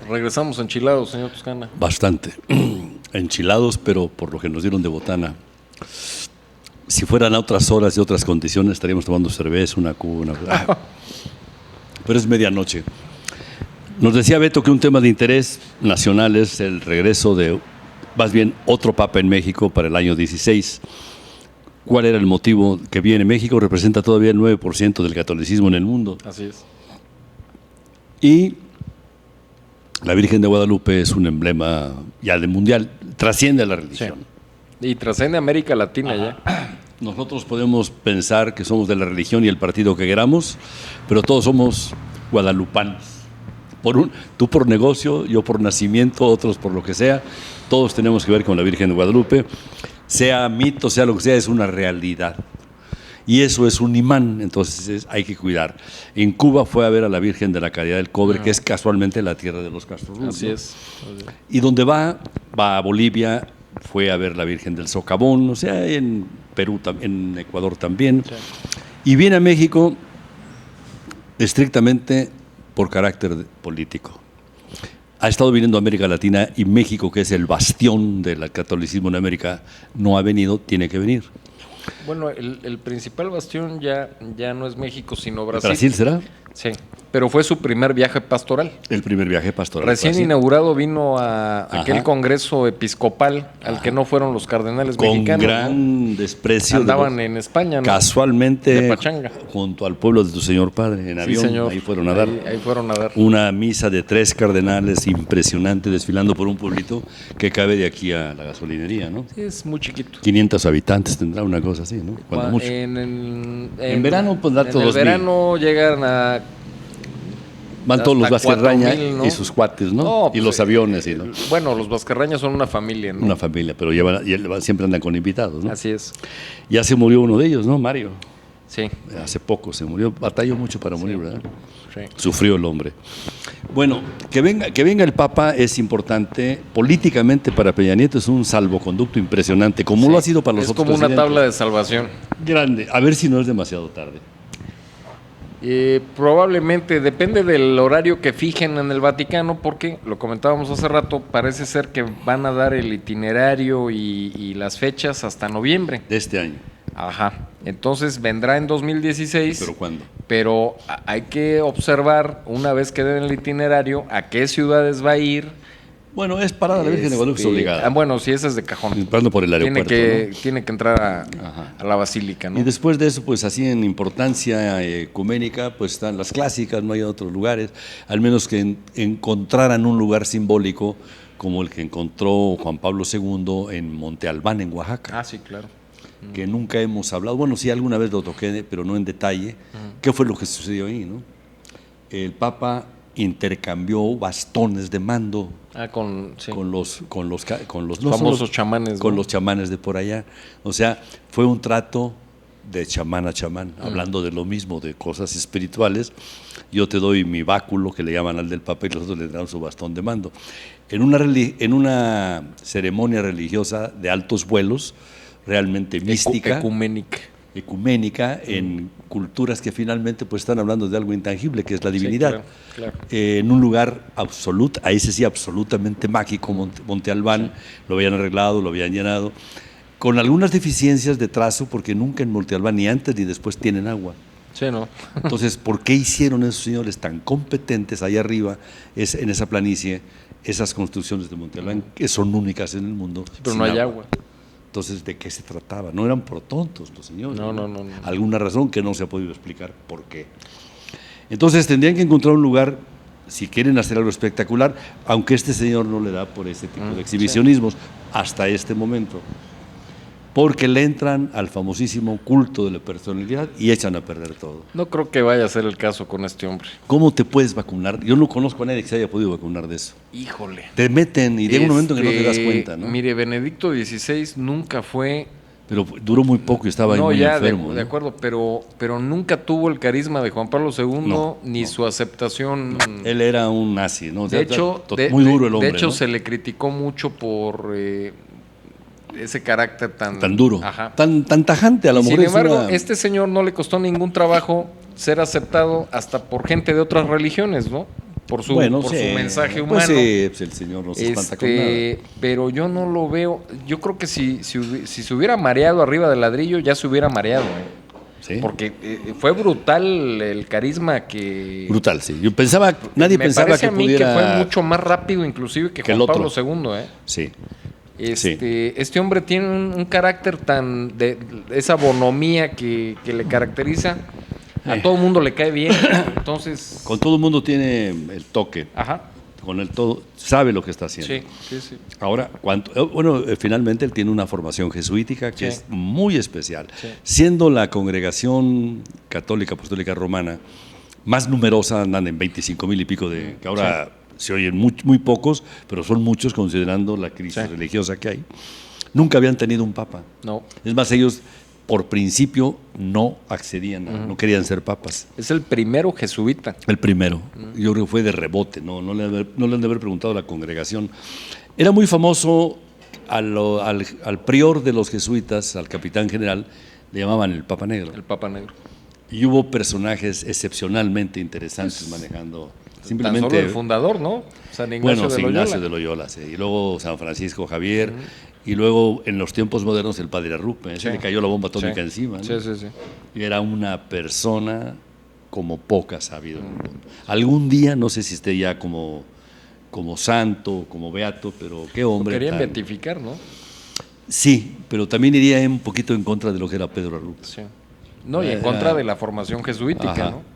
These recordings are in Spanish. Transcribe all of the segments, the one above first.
Regresamos enchilados, señor Toscana. Bastante. Enchilados, pero por lo que nos dieron de botana. Si fueran a otras horas y otras condiciones, estaríamos tomando cerveza, una cuba, pero es medianoche. Nos decía Beto que un tema de interés nacional es el regreso de, más bien, otro papa en México para el año 16. ¿Cuál era el motivo que viene? México representa todavía el 9% del catolicismo en el mundo. Así es. Y la Virgen de Guadalupe es un emblema ya de mundial, trasciende a la religión. Sí. Y trasciende América Latina ya. Nosotros podemos pensar que somos de la religión y el partido que queramos, pero todos somos guadalupanos. Tú por negocio, yo por nacimiento, otros por lo que sea, todos tenemos que ver con la Virgen de Guadalupe, sea mito, sea lo que sea, es una realidad. Y eso es un imán, entonces hay que cuidar. En Cuba fue a ver a la Virgen de la Caridad del Cobre, que es casualmente la tierra de los Castro Ruz. Así es. Y donde va a Bolivia, fue a ver la Virgen del Socavón, o sea, en Perú, en Ecuador también. Sí. Y viene a México estrictamente por carácter político. Ha estado viniendo a América Latina y México, que es el bastión del catolicismo en América, no ha venido, tiene que venir. Bueno, el principal bastión ya no es México, sino Brasil. ¿Brasil será? Sí, pero fue su primer viaje pastoral. El primer viaje pastoral. Recién inaugurado vino a aquel congreso episcopal al que no fueron los cardenales mexicanos. Con gran desprecio. Andaban en España, ¿no? Casualmente, de pachanga, junto al pueblo de tu señor padre, en avión. Sí, señor. Ahí fueron a dar. Ahí fueron a dar. Una misa de 3 cardenales impresionante, desfilando por un pueblito que cabe de aquí a la gasolinería, ¿no? Sí, es muy chiquito. 500 habitantes tendrá, una cosa así, ¿no? Cuando mucho. En verano, pues da todos. En el verano llegan a... Van todos los Vázquez-Raña, ¿no? Y sus cuates, ¿no? No, pues, y los aviones. ¿no? Bueno, los Vázquez-Raña son una familia, ¿no? Una familia, pero siempre andan con invitados, ¿no? Así es. Ya se murió uno de ellos, ¿no? Mario. Sí. Hace poco se murió. Batalló mucho para morir, ¿verdad? Sí. Sufrió el hombre. Bueno, que venga el Papa es importante. Políticamente para Peña Nieto es un salvoconducto impresionante, como lo ha sido para los otros presidentes. Es como una tabla de salvación. Grande. A ver si no es demasiado tarde. Probablemente, depende del horario que fijen en el Vaticano, porque, lo comentábamos hace rato, parece ser que van a dar el itinerario y las fechas hasta noviembre. De este año. Ajá, entonces vendrá en 2016. ¿Pero cuándo? Pero hay que observar, una vez que den el itinerario, a qué ciudades va a ir. Bueno, es parada la Virgen de Guadalupe, es obligada. Bueno, sí, esa es de cajón. Entrando por el aeropuerto. Tiene que entrar a la basílica, ¿no? Y después de eso, pues así en importancia ecuménica, pues están las clásicas, no hay otros lugares, al menos que encontraran un lugar simbólico como el que encontró Juan Pablo II en Monte Albán, en Oaxaca. Ah, sí, claro. Que nunca hemos hablado, bueno, sí, alguna vez lo toqué, pero no en detalle. ¿Qué fue lo que sucedió ahí, no? El Papa intercambió bastones de mando con los famosos chamanes, con los chamanes de por allá. O sea, fue un trato de chamán a chamán, hablando de lo mismo, de cosas espirituales. Yo te doy mi báculo, que le llaman al del Papa, y los otros le dan su bastón de mando. En una ceremonia religiosa de altos vuelos, realmente mística, ecuménica, en culturas que finalmente pues están hablando de algo intangible, que es la divinidad. Sí, claro. En un lugar absoluto, ahí sí absolutamente mágico, Monte Albán, lo habían arreglado, lo habían llenado, con algunas deficiencias de trazo, porque nunca en Monte Albán, ni antes ni después, tienen agua. Sí, ¿no? Entonces, ¿por qué hicieron esos señores tan competentes allá arriba, en esa planicie, esas construcciones de Monte Albán, que son únicas en el mundo? Sí, pero no hay agua. Entonces, ¿de qué se trataba? No eran por tontos los señores. No. Alguna razón que no se ha podido explicar por qué. Entonces, tendrían que encontrar un lugar, si quieren hacer algo espectacular, aunque este señor no le da por ese tipo de exhibicionismos hasta este momento, porque le entran al famosísimo culto de la personalidad y echan a perder todo. No creo que vaya a ser el caso con este hombre. ¿Cómo te puedes vacunar? Yo no conozco a nadie que se haya podido vacunar de eso. Híjole. Te meten y llega un momento en que no te das cuenta, ¿no? Mire, Benedicto XVI nunca fue... Pero duró muy poco y estaba muy enfermo. De acuerdo, pero nunca tuvo el carisma de Juan Pablo II ni su aceptación. Él era un nazi, ¿no? De hecho, muy duro el hombre. De hecho, ¿no? se le criticó mucho por ese carácter tan duro, tan tajante a la mujer. Sin embargo, este señor no le costó ningún trabajo ser aceptado hasta por gente de otras religiones, ¿no? por su mensaje humano. Pues sí, pues el Señor no se espanta con nada. Pero yo no lo veo. Yo creo que si se hubiera mareado arriba del ladrillo, ya se hubiera mareado. ¿Sí? Porque fue brutal el carisma que... Brutal, sí. Yo pensaba, nadie pensaba que pudiera... Me parece a mí que fue mucho más rápido inclusive que Juan Pablo II, Sí. Este hombre tiene un carácter tan... de esa bonomía que le caracteriza. A todo el mundo le cae bien. Entonces... Con todo el mundo tiene el toque. Ajá. Con el todo, sabe lo que está haciendo. Sí. Ahora, finalmente él tiene una formación jesuítica que es muy especial. Sí. Siendo la congregación católica apostólica romana más numerosa, andan en 25,000 y pico que ahora se oyen muy pocos, pero son muchos considerando la crisis religiosa que hay. Nunca habían tenido un papa. No. Es más, ellos por principio no accedían, no querían ser papas. Es el primero jesuita. El primero. Yo creo que fue de rebote, no le han de haber preguntado a la congregación. Era muy famoso al prior de los jesuitas, al capitán general, le llamaban el Papa Negro. El Papa Negro. Y hubo personajes excepcionalmente interesantes manejando. Simplemente, tan solo el fundador, ¿no? San Ignacio de Loyola. Ignacio de Loyola, sí. Y luego San Francisco Javier. Y luego, en los tiempos modernos, el padre Arrupe. Se le cayó la bomba atómica encima, ¿no? Sí. Y era una persona como pocas ha habido en el mundo. Algún día, no sé si esté ya como santo, como beato, pero qué hombre. Lo querían beatificar, ¿no? Sí, pero también iría un poquito en contra de lo que era Pedro Arrupe. Sí. No, y en contra de la formación jesuítica, ¿no?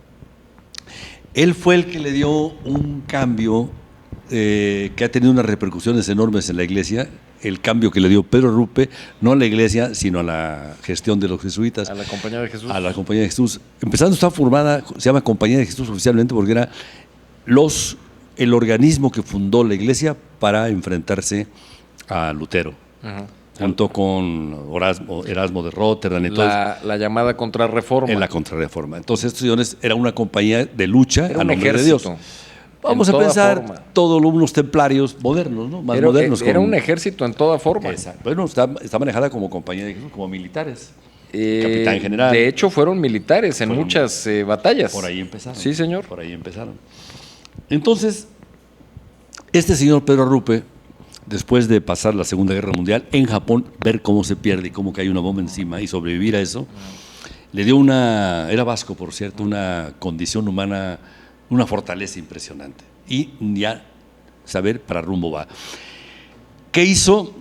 Él fue el que le dio un cambio que ha tenido unas repercusiones enormes en la Iglesia. El cambio que le dio Pedro Arrupe, no a la Iglesia, sino a la gestión de los jesuitas. A la Compañía de Jesús. A la Compañía de Jesús. Empezando, está formada, se llama Compañía de Jesús oficialmente porque era el organismo que fundó la Iglesia para enfrentarse a Lutero. Junto con Erasmo de Rotterdam y todo la llamada Contrarreforma. En la Contrarreforma. Entonces, estos señores era una compañía de lucha a nombre de Dios. Vamos a pensar todos unos templarios modernos, ¿no? Más modernos. Era un ejército en toda forma. Exacto. Bueno, está manejada como compañía de Jesús, como militares. Capitán general. De hecho, fueron militares en muchas batallas. Por ahí empezaron. Sí, señor. Por ahí empezaron. Entonces, este señor Pedro Arrupe, después de pasar la Segunda Guerra Mundial en Japón, ver cómo se pierde y cómo cae una bomba encima y sobrevivir a eso, le dio era vasco, por cierto, una condición humana, una fortaleza impresionante. Y ya saber para rumbo va. ¿Qué hizo?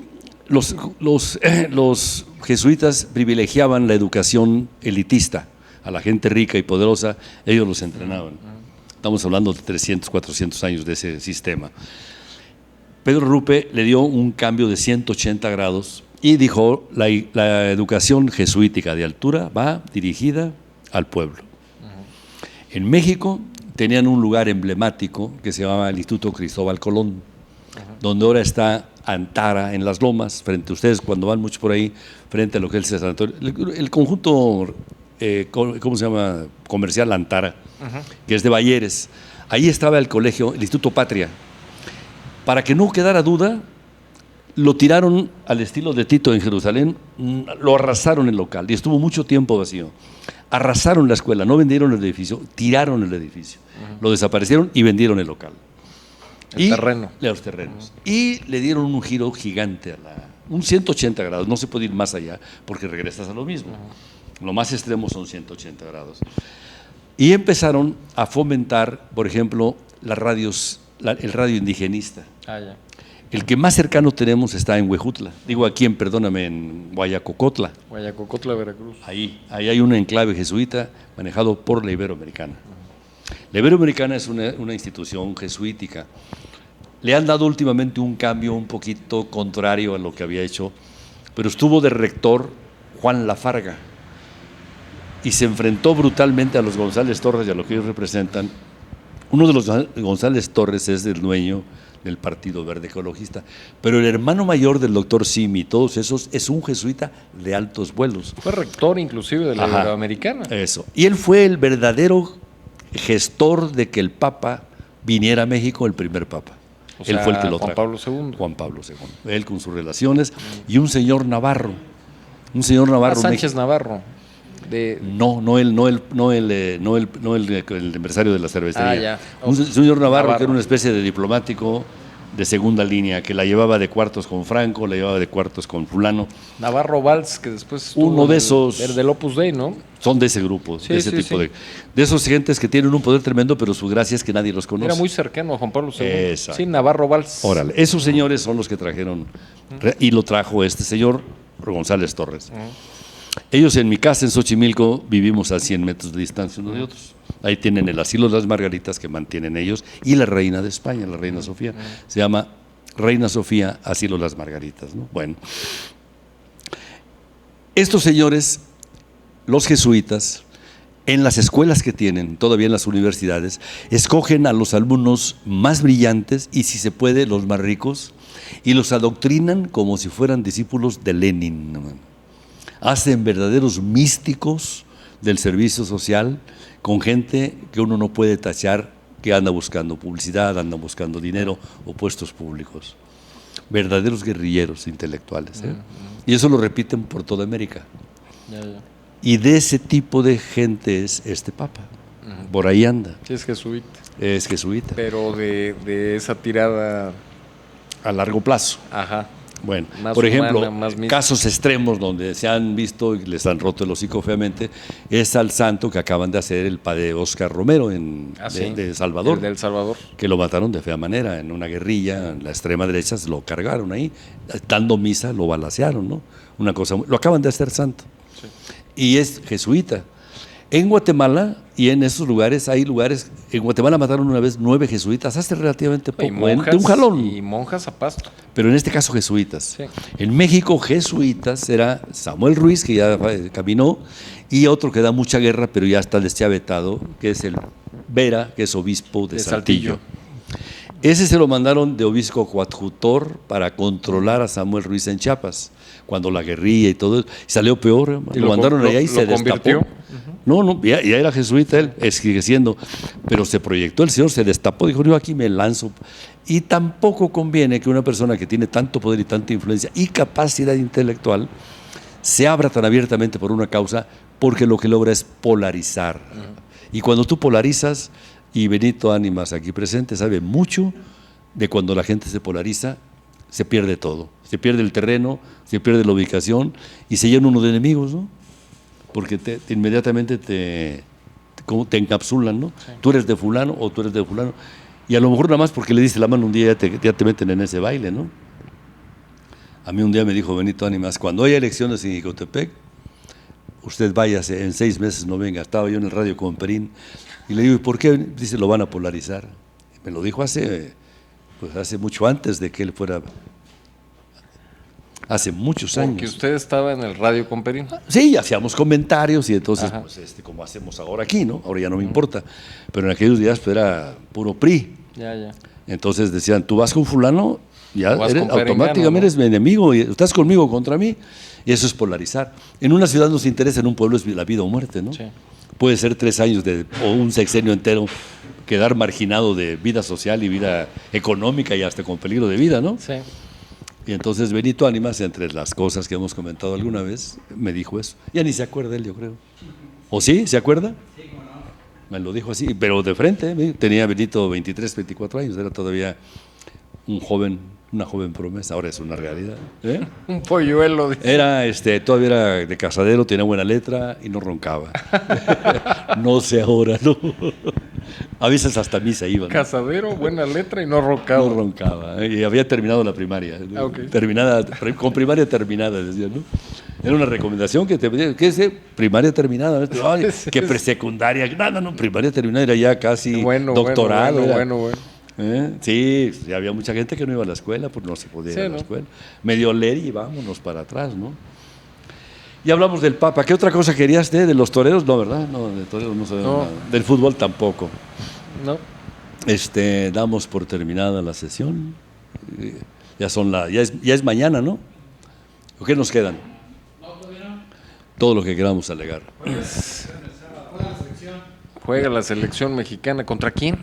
Los jesuitas privilegiaban la educación elitista. A la gente rica y poderosa, ellos los entrenaban. Estamos hablando de 300, 400 años de ese sistema. Pedro Arrupe le dio un cambio de 180 grados y dijo, la educación jesuítica de altura va dirigida al pueblo. En México tenían un lugar emblemático que se llamaba el Instituto Cristóbal Colón, donde ahora está Antara en las Lomas, frente a ustedes cuando van mucho por ahí, frente a lo que es el San Antonio, el conjunto, ¿cómo se llama? Comercial Antara, que es de Bayeres. Ahí estaba el colegio, el Instituto Patria. Para que no quedara duda, lo tiraron al estilo de Tito en Jerusalén, lo arrasaron el local y estuvo mucho tiempo vacío. Arrasaron la escuela, no vendieron el edificio, tiraron el edificio, lo desaparecieron y vendieron el local. Los terrenos. Y le dieron un giro gigante, un 180 grados, no se puede ir más allá porque regresas a lo mismo. Lo más extremo son 180 grados. Y empezaron a fomentar, por ejemplo, las radios, el radio indigenista. El que más cercano tenemos está en Huejutla. Digo aquí en Guayacocotla. Guayacocotla, Veracruz. Ahí hay un enclave jesuita manejado por la Iberoamericana. La Iberoamericana es una institución jesuítica. Le han dado últimamente un cambio un poquito contrario a lo que había hecho, pero estuvo de rector Juan Lafarga y se enfrentó brutalmente a los González Torres y a lo que ellos representan. Uno de los González Torres es el dueño del Partido Verde Ecologista, pero el hermano mayor del doctor Simi y todos esos es un jesuita de altos vuelos. Fue rector inclusive de la Iberoamericana. Eso. Y él fue el verdadero gestor de que el Papa viniera a México, el primer Papa. Él fue el que lo trajo. Juan Pablo II. Él con sus relaciones y un señor Navarro. Sánchez Navarro. El empresario de la cervecería. Ah, ya. Un señor Navarro, Navarro, que era una especie de diplomático de segunda línea, que la llevaba de cuartos con Franco, la llevaba de cuartos con fulano. Navarro Valls, que después Uno de esos. El del Opus Dei, ¿no? Son de ese grupo, Sí, de ese sí, tipo sí. de esos gentes que tienen un poder tremendo, pero su gracia es que nadie los conoce. Era muy cercano a Juan Pablo II. Exacto. Sí, Navarro Valls. Órale, esos señores son los que trajeron, y lo trajo este señor González Torres. Ellos en mi casa en Xochimilco vivimos a 100 metros de distancia unos de otros. Ahí tienen el asilo de las Margaritas que mantienen ellos y la reina de España, la reina Sofía. Se llama Reina Sofía, asilo de las Margaritas, ¿no? Bueno, estos señores, los jesuitas, en las escuelas que tienen, todavía en las universidades, escogen a los alumnos más brillantes y, si se puede, los más ricos, y los adoctrinan como si fueran discípulos de Lenin, ¿no? Hacen verdaderos místicos del servicio social con gente que uno no puede tachar que anda buscando publicidad, anda buscando dinero o puestos públicos. Verdaderos guerrilleros intelectuales, ¿eh? Y eso lo repiten por toda América. Ya. Y de ese tipo de gente es este Papa. Por ahí anda. Sí, es jesuita. Es jesuita. Pero de esa tirada. A largo plazo. Ajá. Bueno, Más por ejemplo, humana, más mística. casos extremos donde se han visto y les han roto el hocico feamente, es al santo que acaban de hacer el padre Oscar Romero de Salvador. El del Salvador. Que lo mataron de fea manera, en una guerrilla, en la extrema derecha se lo cargaron ahí, dando misa lo balacearon, ¿no? Una cosa, lo acaban de hacer santo. Sí. Y es jesuita. En Guatemala y en esos lugares, hay lugares, en Guatemala mataron una vez 9 jesuitas, hace relativamente poco, Monjas, de un jalón. Y monjas a pasto. Pero en este caso jesuitas. Sí. En México, jesuitas era Samuel Ruiz, que ya caminó, y otro que da mucha guerra, pero ya está deschavetado, que es el Vera, que es obispo de Saltillo. Ese se lo mandaron de obispo coadjutor para controlar a Samuel Ruiz en Chiapas, cuando la guerrilla y todo eso. Salió peor, lo mandaron allá y se destapó. No, ya era jesuita él, sigue siendo, pero se proyectó el Señor, se destapó, dijo, yo aquí me lanzo. Y tampoco conviene que una persona que tiene tanto poder y tanta influencia y capacidad intelectual se abra tan abiertamente por una causa, porque lo que logra es polarizar. Y cuando tú polarizas, y Benito Ánimas aquí presente sabe mucho de cuando la gente se polariza, se pierde todo. Se pierde el terreno, se pierde la ubicación y se llena uno de enemigos, ¿no? Porque inmediatamente te encapsulan, ¿no? Sí. Tú eres de fulano o tú eres de fulano. Y a lo mejor nada más porque le diste la mano un día ya te meten en ese baile, ¿no? A mí un día me dijo Benito Ánimas, cuando haya elecciones en Ixcotepec, usted váyase, en 6 meses no venga. Estaba yo en el radio con Perín y le digo, ¿y por qué? Dice, lo van a polarizar. Me lo dijo hace mucho antes de que él fuera, hace muchos años. Porque usted estaba en el radio con Perín. Sí, hacíamos comentarios y entonces, pues, como hacemos ahora aquí, ¿no? Ahora ya no me importa. Pero en aquellos días pues, era puro PRI. Ya. Entonces decían, tú vas con fulano, ya automáticamente, ¿no? Eres mi enemigo, y estás conmigo contra mí. Y eso es polarizar. En una ciudad nos interesa, en un pueblo es la vida o muerte, ¿no? Sí. Puede ser 3 años o un sexenio entero quedar marginado de vida social y vida económica y hasta con peligro de vida, ¿no? Sí. Y entonces Benito Ánimas, entre las cosas que hemos comentado alguna vez, me dijo eso. Ya ni se acuerda él, yo creo. ¿O sí? ¿Se acuerda? Sí, cómo no. Me lo dijo así, pero de frente. Tenía Benito 23, 24 años, era todavía una joven promesa, ahora es una realidad. Un polluelo. Todavía era de casadero, tenía buena letra y no roncaba. No sé ahora, ¿no? A veces hasta misa iba, ¿no? Casadero, buena letra y no roncaba. No roncaba, y había terminado la primaria. Okay. Con primaria terminada, decía, ¿no? Era una recomendación que te pedía, ¿qué es primaria terminada? Ay, que presecundaria, no, primaria terminada era ya casi doctorado. Bueno. Sí, había mucha gente que no iba a la escuela, pues no se podía ir a la escuela. Medio leer y vámonos para atrás, ¿no? Y hablamos del Papa. ¿Qué otra cosa querías de los toreros? No, ¿verdad? No, de toreros no sabemos nada. Del fútbol tampoco. No. Damos por terminada la sesión. Ya es mañana, ¿no? ¿Qué nos quedan? Todo lo que queramos alegar. Juega la selección mexicana. ¿Contra quién?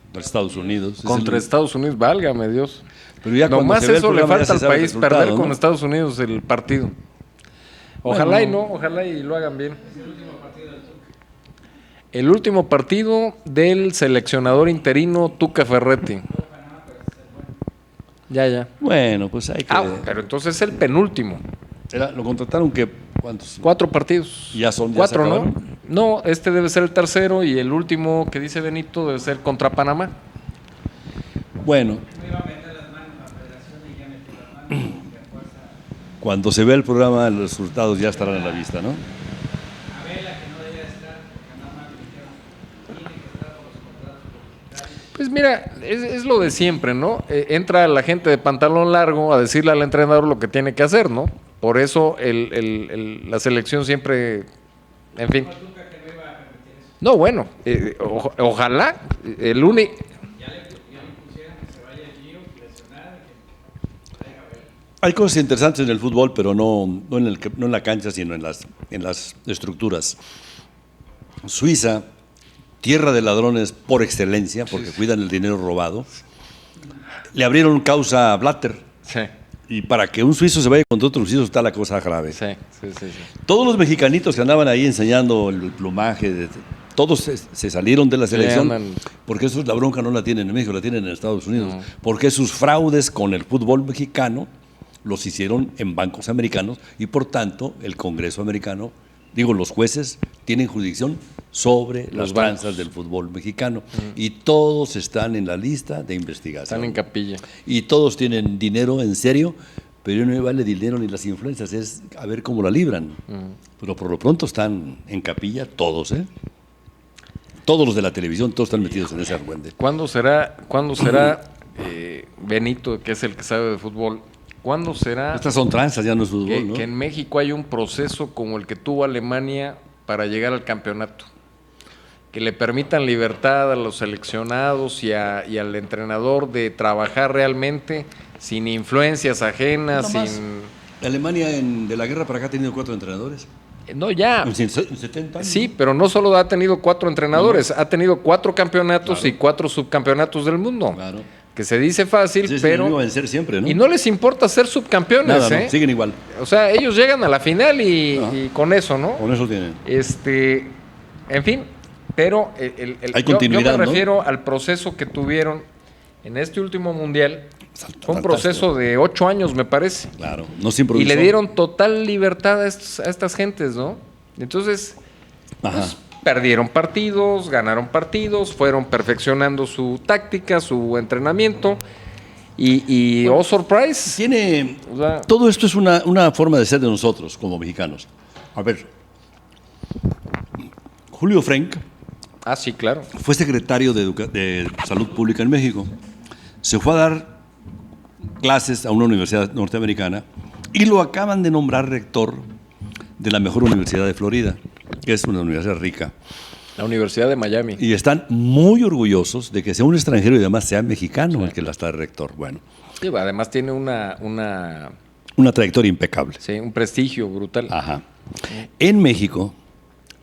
Contra Estados Unidos. Contra Estados Unidos, válgame Dios. Pero ya nomás eso le falta al país, perder con Estados Unidos el partido. Ojalá y lo hagan bien. El último partido del seleccionador interino Tuca Ferretti. Ya. Bueno, pues hay que... pero entonces es el penúltimo. Lo contrataron que... ¿Cuántos? 4 partidos. Ya son 4, ¿no? No, este debe ser el tercero y el último que dice Benito debe ser contra Panamá. Bueno. Cuando se vea el programa, los resultados ya estarán a la vista, ¿no? Pues mira, es lo de siempre, ¿no? Entra la gente de pantalón largo a decirle al entrenador lo que tiene que hacer, ¿no? Por eso la selección siempre, en fin. No, bueno, ojalá, el único... Hay cosas interesantes en el fútbol, pero no en la cancha, sino en las estructuras. Suiza, tierra de ladrones por excelencia, porque cuidan el dinero robado, le abrieron causa a Blatter. Sí. Y para que un suizo se vaya contra otro suizo está la cosa grave. Sí. Todos los mexicanitos que andaban ahí enseñando el plumaje, todos se salieron de la selección, porque eso es la bronca, no la tienen en México, la tienen en Estados Unidos. No. Porque sus fraudes con el fútbol mexicano los hicieron en bancos americanos y por tanto el Congreso americano, los jueces tienen jurisdicción sobre las tranzas del fútbol mexicano y todos están en la lista de investigación. Están en capilla. Y todos tienen dinero en serio, pero no vale dinero ni las influencias, es a ver cómo la libran. Pero por lo pronto están en capilla todos, ¿eh? Todos los de la televisión, todos están metidos en ese argüende. ¿Cuándo será Benito, que es el que sabe de fútbol, cuándo será... Estas son tranzas, ya no es fútbol, ¿no? Que en México hay un proceso como el que tuvo Alemania para llegar al campeonato? Que le permitan libertad a los seleccionados y al entrenador de trabajar realmente sin influencias ajenas, sin... Alemania de la guerra para acá ha tenido 4 entrenadores. No, ya. En 70 años. Sí, pero no solo ha tenido 4 entrenadores, ha tenido 4 campeonatos y 4 subcampeonatos del mundo. Claro. Que se dice fácil, pero... No vencer siempre, ¿no? Y no les importa ser subcampeones, Nada, siguen igual. O sea, ellos llegan a la final y con eso, ¿no? Con eso tienen. En fin, pero hay continuidad, yo me refiero al proceso que tuvieron en este último mundial. Fue un proceso de 8 años, me parece. Claro, no se improvisó. Y le dieron total libertad a estas gentes, ¿no? Entonces, pues, perdieron partidos, ganaron partidos, fueron perfeccionando su táctica, su entrenamiento. Y oh surprise. Todo esto es una forma de ser de nosotros como mexicanos. A ver, Julio Frenk. Sí, claro. Fue secretario de Salud Pública en México. Se fue a dar clases a una universidad norteamericana y lo acaban de nombrar rector de la mejor universidad de Florida, que es una universidad rica. La Universidad de Miami. Y están muy orgullosos de que sea un extranjero y además sea mexicano el que la está de rector. Bueno. Sí, además tiene una trayectoria impecable. Sí, un prestigio brutal. Ajá. En México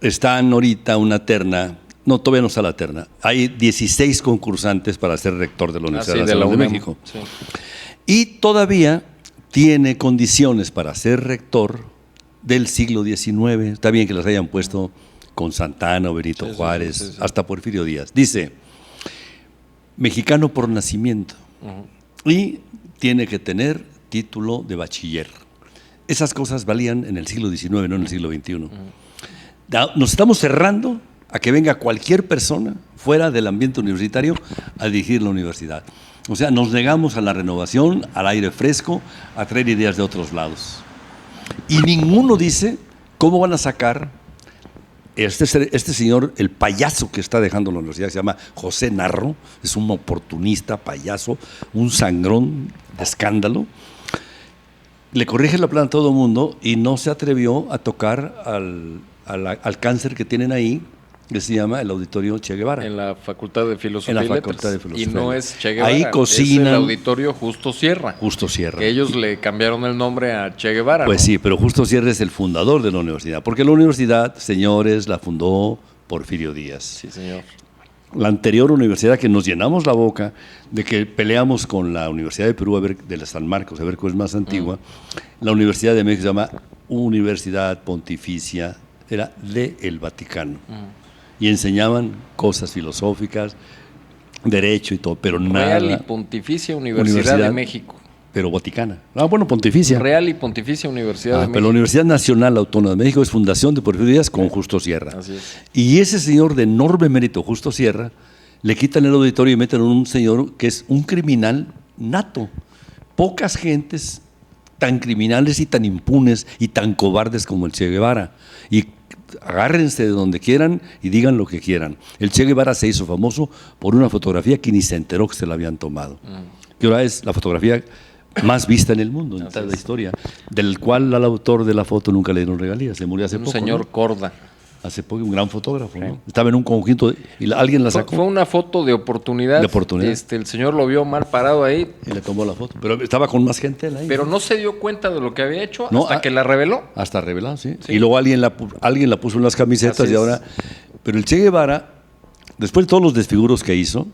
están ahorita una terna. No, todavía no está la terna. Hay 16 concursantes para ser rector de la Universidad Nacional de México. Sí. Y todavía tiene condiciones para ser rector del siglo XIX. Está bien que las hayan puesto con Santana o Benito Juárez, hasta Porfirio Díaz. Dice, mexicano por nacimiento y tiene que tener título de bachiller. Esas cosas valían en el siglo XIX, no en el siglo XXI. Nos estamos cerrando a que venga cualquier persona fuera del ambiente universitario a dirigir la universidad. O sea, nos negamos a la renovación, al aire fresco, a traer ideas de otros lados. Y ninguno dice cómo van a sacar este señor, el payaso que está dejando la universidad, que se llama José Narro, es un oportunista, payaso, un sangrón de escándalo. Le corrige la plana a todo el mundo y no se atrevió a tocar al cáncer que tienen ahí, que se llama el Auditorio Che Guevara. En la Facultad de Filosofía y Letras. Y no es Che Guevara, ahí cocinan, es el Auditorio Justo Sierra. Justo Sierra. Que ellos le cambiaron el nombre a Che Guevara. Pues sí, pero Justo Sierra es el fundador de la universidad. Porque la universidad, señores, la fundó Porfirio Díaz. Sí, señor. La anterior universidad, que nos llenamos la boca de que peleamos con la Universidad de Perú, de la San Marcos, a ver cuál es más antigua. La Universidad de México se llama universidad pontificia, era del Vaticano. Y enseñaban cosas filosóficas, derecho y todo, pero Real y nada. Pontificia Universidad de México. Pero vaticana. Ah, bueno, pontificia. Real y Pontificia Universidad de México. Pero la Universidad Nacional Autónoma de México es fundación de Porfirio Díaz con Justo Sierra. Así es. Y ese señor de enorme mérito, Justo Sierra, le quitan el auditorio y meten a un señor que es un criminal nato. Pocas gentes tan criminales y tan impunes y tan cobardes como el Che Guevara. Y agárrense de donde quieran y digan lo que quieran. El Che Guevara se hizo famoso por una fotografía que ni se enteró que se la habían tomado. Que ahora es la fotografía más vista en el mundo, en toda la historia, del cual al autor de la foto nunca le dieron regalías. Se murió hace poco. Un señor, ¿no? Corda. Hace poco, un gran fotógrafo, ¿no? Estaba en un conjunto y alguien la sacó. Fue una foto de oportunidad. De oportunidad. El señor lo vio mal parado ahí. Y le tomó la foto. Pero estaba con más gente él ahí. Pero no se dio cuenta de lo que había hecho No, hasta que la reveló. Hasta revelado, sí. Y luego alguien la puso en las camisetas Así y es. ahora... Pero el Che Guevara, después de todos los desfiguros que hizo,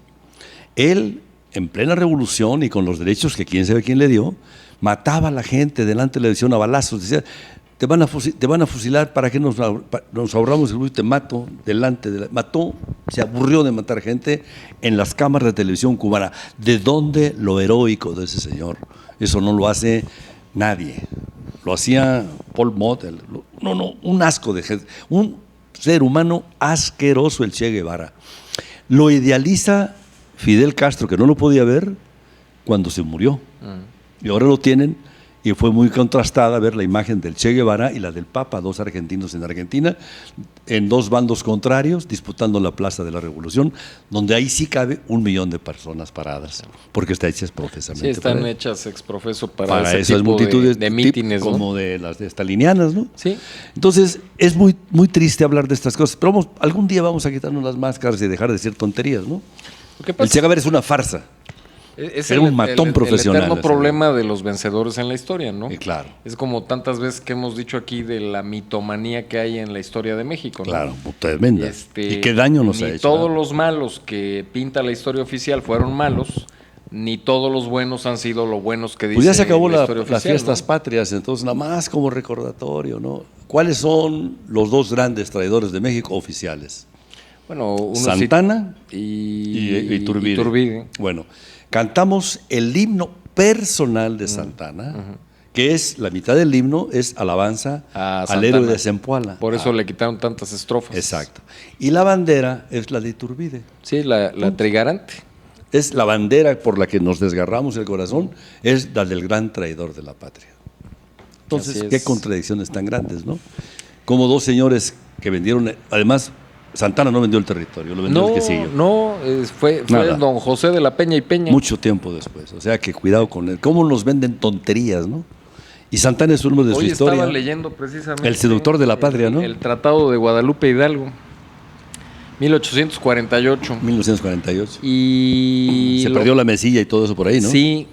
él, en plena revolución y con los derechos que quién sabe quién le dio, mataba a la gente delante de la televisión a balazos. Decía, te van a fusilar, ¿para qué nos ahorramos el te mato delante de la... Mató, se aburrió de matar gente en las cámaras de televisión cubana. ¿De dónde lo heroico de ese señor? Eso no lo hace nadie. Lo hacía Paul Motel. No, un asco de gente. Un ser humano asqueroso el Che Guevara. Lo idealiza Fidel Castro, que no lo podía ver cuando se murió. Y ahora lo tienen, y fue muy contrastada ver la imagen del Che Guevara y la del Papa, dos argentinos en Argentina, en dos bandos contrarios, disputando la Plaza de la Revolución, donde ahí sí cabe 1 millón de personas paradas, porque está hecha exprofesamente. Sí, están para hechas exprofeso para ese esas tipo multitudes de mítines, ¿no? como de las de estalinianas, ¿no? Sí. Entonces, es muy, muy triste hablar de estas cosas, pero algún día vamos a quitarnos las máscaras y dejar de decir tonterías, ¿no? Lo que pasa El Che Guevara es una farsa. Es Era un matón profesional, El eterno ese. problema de los vencedores en la historia, ¿no? Claro. Es como tantas veces que hemos dicho aquí de la mitomanía que hay en la historia de México, ¿no? Claro, tremenda. ¿Y qué daño nos ha hecho? Ni todos los malos que pinta la historia oficial fueron malos, ni todos los buenos han sido lo buenos que dice Pues ya se acabó la historia las oficial, fiestas ¿no? patrias, entonces nada más como recordatorio, ¿no? ¿Cuáles son los dos grandes traidores de México oficiales? Bueno, uno Santana y Iturbide. Iturbide. Bueno, cantamos el himno personal de Santana, que es la mitad del himno, es alabanza A al Santana. héroe de Zempoala. Por eso le quitaron tantas estrofas. Exacto. Y la bandera es la de Iturbide. Sí, la trigarante. Es la bandera por la que nos desgarramos el corazón, es la del gran traidor de la patria. Entonces, Así es. qué contradicciones tan grandes, ¿no? Como dos señores que vendieron, además, Santana no vendió el territorio, lo vendió el que siguió. Fue Nada. don José de la Peña y Peña. Mucho tiempo después, o sea que cuidado con él. ¿Cómo nos venden tonterías, no? Y Santana es uno de su Hoy historia. estaba leyendo precisamente El seductor de la patria, ¿no? El Tratado de Guadalupe Hidalgo, 1848. 1948. Y Se perdió la mesilla y todo eso por ahí, ¿no? Sí,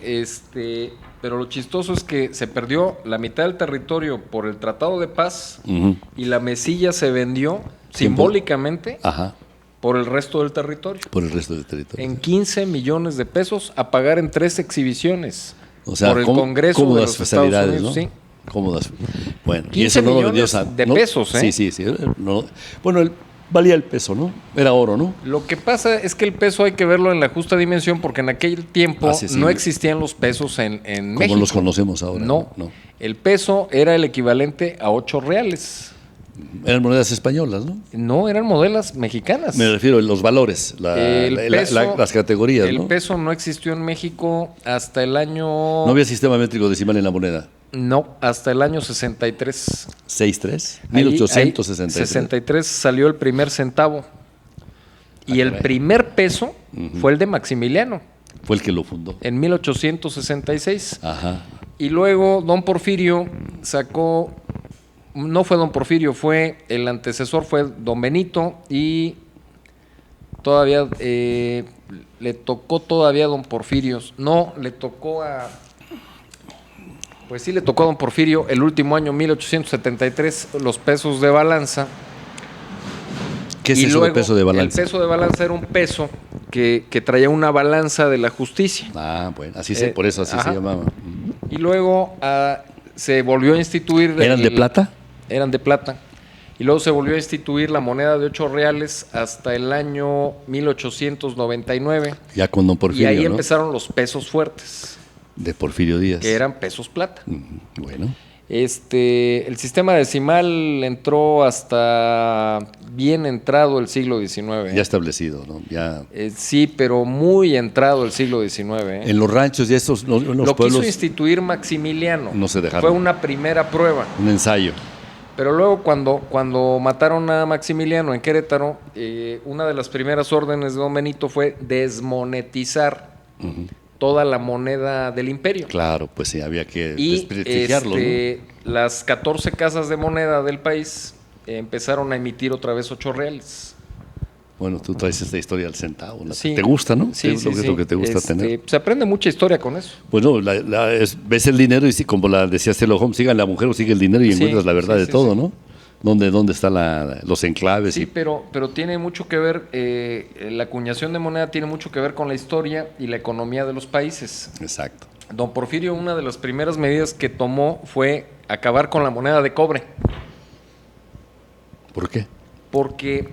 pero lo chistoso es que se perdió la mitad del territorio por el Tratado de Paz Ujú. y la mesilla se vendió simbólicamente Ajá, por el resto del territorio. por el resto del territorio. En 15 millones de pesos a pagar en 3 exhibiciones O sea, por el Congreso de cómodas los Estados facilidades, Unidos. ¿no? Sí. Cómodas. Bueno, 15 y eso no lo vendió millones de pesos, ¿eh? Sí. No. Bueno, valía el peso, ¿no? Era oro, ¿no? Lo que pasa es que el peso hay que verlo en la justa dimensión porque en aquel tiempo Sí. no existían los pesos en Como México. los conocemos ahora. No. El peso era el equivalente a 8 reales. Eran monedas españolas, ¿no? No, eran monedas mexicanas. Me refiero a los valores, las categorías, El ¿no? peso no existió en México hasta el año... No había sistema métrico decimal en la moneda. No, hasta el año 63. 6.3, Ahí- 1863. 63 salió el primer centavo. Y el caray. primer peso fue el de Maximiliano, Fue el que lo fundó. en 1866. Ajá. Y luego don Porfirio sacó, no fue don Porfirio, fue el antecesor, fue don Benito, y todavía le tocó todavía a don Porfirio, no, le tocó a, pues sí le tocó a don Porfirio el último año, 1873, los pesos de balanza. ¿Qué es Y eso luego, de peso de balanza? El peso de balanza era un peso que traía una balanza de la justicia. Ah, bueno, por eso así Ajá. se llamaba. Y luego se volvió a instituir... ¿Eran de plata? Eran de plata. Y luego se volvió a instituir la moneda de 8 reales hasta el año 1899. Ya con don Porfirio, y ahí ¿no? empezaron los pesos fuertes, De Porfirio Díaz. que eran pesos plata. Bueno. El sistema decimal entró hasta bien entrado el siglo XIX. Ya establecido, ¿no? Ya. Sí, pero muy entrado el siglo XIX. En los ranchos y estos, los Lo pueblos, quiso instituir Maximiliano. no se dejaron. Fue una primera prueba. un ensayo. Pero luego cuando mataron a Maximiliano en Querétaro, una de las primeras órdenes de don Benito fue desmonetizar toda la moneda del imperio. Claro, pues sí, había que Y desprestigiarlo, ¿no? las 14 casas de moneda del país empezaron a emitir otra vez 8 reales. Bueno, tú traes esta historia al centavo. ¿No? Sí. ¿Te gusta, no? Sí, Es lo que te gusta tener. Se aprende mucha historia con eso. Pues no, ves el dinero y sí, como decía Sherlock Holmes, sigan la mujer o sigue el dinero y Sí, encuentras la verdad sí, de sí, todo, sí. ¿no? ¿Dónde están los enclaves? Sí, pero tiene mucho que ver, la acuñación de moneda tiene mucho que ver con la historia y la economía de los países. Exacto. Don Porfirio, una de las primeras medidas que tomó fue acabar con la moneda de cobre, ¿Por qué? porque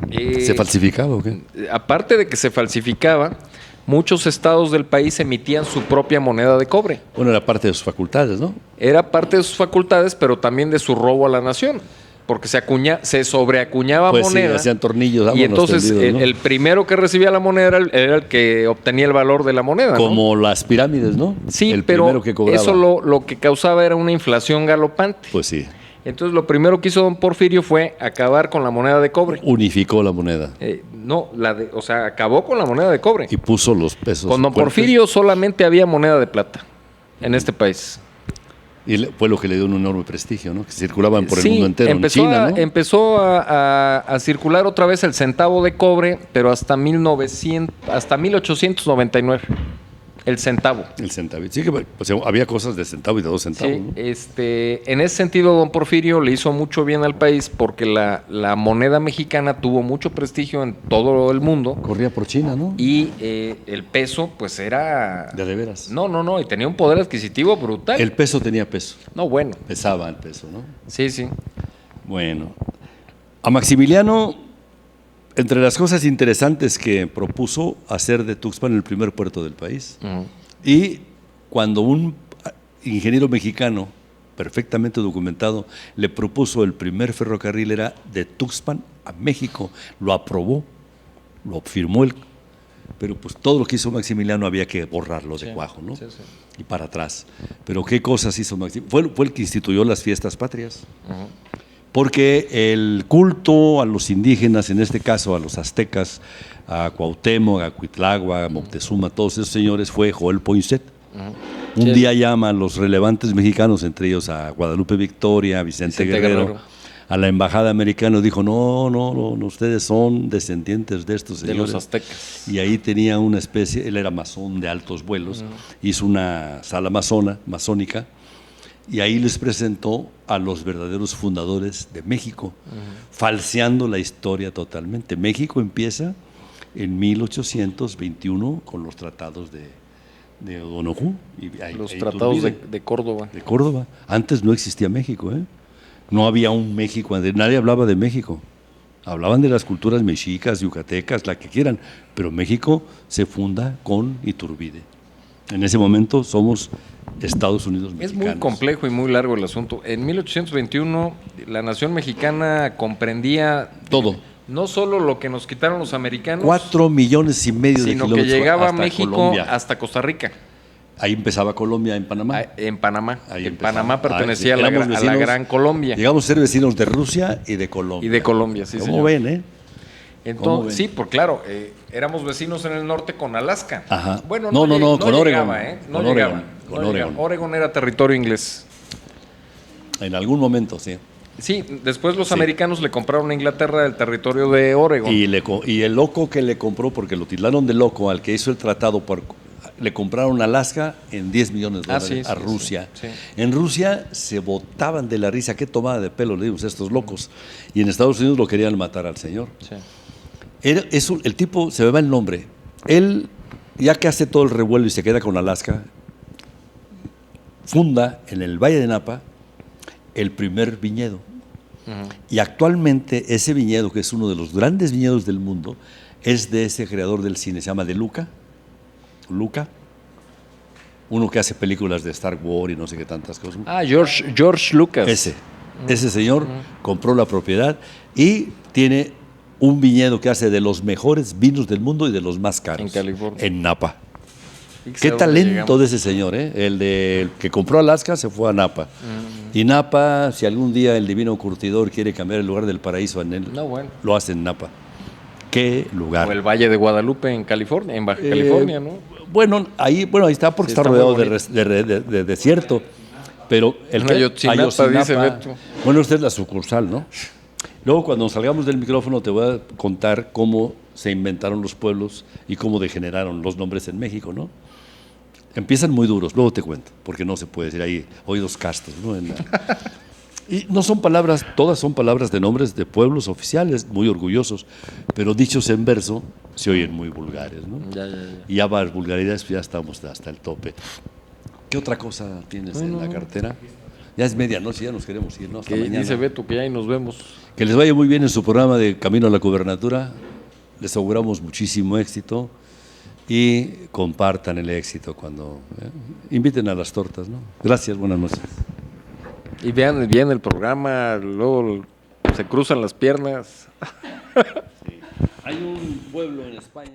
¿Se falsificaba o qué? aparte de que se falsificaba, muchos estados del país emitían su propia moneda de cobre. Bueno, era parte de sus facultades, ¿no? Era parte de sus facultades, pero también de su robo a la nación, porque se sobreacuñaba Pues moneda. sí, hacían tornillos. Y vámonos entonces tendidos, ¿no? el primero que recibía la moneda era el que obtenía el valor de la moneda, ¿no? Como las pirámides, ¿no? Sí, el pero primero que cobraba. eso lo que causaba era una inflación galopante. Pues sí, Entonces lo primero que hizo don Porfirio fue acabar con la moneda de cobre. unificó la moneda Acabó con la moneda de cobre. y puso los pesos. Con don fuertes. Porfirio solamente había moneda de plata en este país. Y fue lo que le dio un enorme prestigio, ¿no? Que circulaban por el Sí, mundo entero. empezó, en China, ¿no? empezó a circular otra vez el centavo de cobre, pero hasta 1899. El centavo. El centavito. Sí, que pues, había cosas de centavo y de 2 centavos. Sí, ¿no? en ese sentido, don Porfirio le hizo mucho bien al país porque la moneda mexicana tuvo mucho prestigio en todo el mundo Corría por China, ¿no? y el peso, pues era. De veras. No, y tenía un poder adquisitivo brutal. El peso tenía peso. No, bueno. Pesaba el peso, ¿no? Sí, sí. Bueno. A Maximiliano, entre las cosas interesantes que propuso, hacer de Tuxpan el primer puerto del país. Ujú. Y cuando un ingeniero mexicano, perfectamente documentado, le propuso el primer ferrocarril, era de Tuxpan a México, lo aprobó, lo firmó él, pero pues todo lo que hizo Maximiliano había que borrarlo de cuajo, ¿no? Sí, sí. Y para atrás. Pero ¿qué cosas hizo Maximiliano? Fue el que instituyó las fiestas patrias. Ujú. Porque el culto a los indígenas, en este caso a los aztecas, a Cuauhtémoc, a Cuitlagua, a Moctezuma, todos esos señores, fue Joel Poinsett. Un Sí. día llama a los relevantes mexicanos, entre ellos a Guadalupe Victoria, a Vicente Guerrero, a la embajada americana, dijo, no, ustedes son descendientes de estos De señores. los aztecas. Y ahí tenía una especie, él era masón de altos vuelos, hizo una sala masónica, y ahí les presentó a los verdaderos fundadores de México, falseando la historia totalmente. México empieza en 1821 con los tratados de Onojú. Los tratados de Córdoba. de Córdoba. Antes no existía México, ¿eh? No había un México, nadie hablaba de México. Hablaban de las culturas mexicas, yucatecas, la que quieran, pero México se funda con Iturbide. En ese momento somos Estados Unidos Es mexicanos. muy complejo y muy largo el asunto. En 1821 la nación mexicana comprendía Todo. no solo lo que nos quitaron los americanos, 4,5 millones de sino que kilómetros llegaba a hasta México Colombia. hasta Costa Rica, Ahí empezaba Colombia, en Panamá. en Panamá. Ahí Que empezaba. Panamá pertenecía Sí, a la éramos vecinos. Gran Colombia. Llegamos a ser vecinos de Rusia y de Colombia. Y de Colombia, sí, ¿Cómo señor. ven, ¿Cómo Entonces, ven? sí, por claro, éramos vecinos en el norte con Alaska. Ajá. Bueno, No, con Oregon. llegaba, No Con llegaba. Oregon. No Con llegaba. Oregon. Oregon era territorio inglés. En algún momento, sí. Sí, después los Sí. americanos le compraron a Inglaterra el territorio de Oregon. Y el loco que le compró, porque lo tildaron de loco, al que hizo el tratado, le compraron Alaska en $10 millones a sí, Rusia. sí. En Rusia se botaban de la risa, qué tomada de pelo le dimos a estos locos. Y en Estados Unidos lo querían matar al señor. Sí. El tipo, se me va el nombre, él, ya que hace todo el revuelo y se queda con Alaska, funda en el Valle de Napa el primer viñedo. Y actualmente ese viñedo, que es uno de los grandes viñedos del mundo, es de ese creador del cine, se llama De Luca. Luca. Uno que hace películas de Star Wars y no sé qué tantas cosas. Ah, George Lucas. Ese señor compró la propiedad y tiene un viñedo que hace de los mejores vinos del mundo y de los más caros. En California. En Napa. Y Qué talento de ese señor, ¿eh? El que compró Alaska se fue a Napa. Y Napa, si algún día el divino curtidor quiere cambiar el lugar del paraíso en él, lo hace en Napa. Qué lugar. O el Valle de Guadalupe en California, en Baja California, ¿no? Bueno, ahí está porque está rodeado de desierto. Pero Ayotzinapa, dice Beto. Bueno, esta es la sucursal, ¿no? Luego, cuando salgamos del micrófono, te voy a contar cómo se inventaron los pueblos y cómo degeneraron los nombres en México, ¿no? Empiezan muy duros, luego te cuento, porque no se puede decir ahí oídos castos, ¿no? Y no son palabras, todas son palabras de nombres de pueblos oficiales, muy orgullosos, pero dichos en verso se oyen muy vulgares, ¿no? Y ya vas vulgaridades, pues ya estamos hasta el tope. ¿Qué otra cosa tienes en la cartera? Ya es medianoche, ya nos queremos ir, ¿no? Hasta mañana. Dice Beto que ya ahí nos vemos. Que les vaya muy bien en su programa de Camino a la Gubernatura. Les auguramos muchísimo éxito y compartan el éxito cuando inviten a las tortas, ¿no? Gracias, buenas noches. Y vean bien el programa, luego se cruzan las piernas. Sí. Hay un pueblo en España.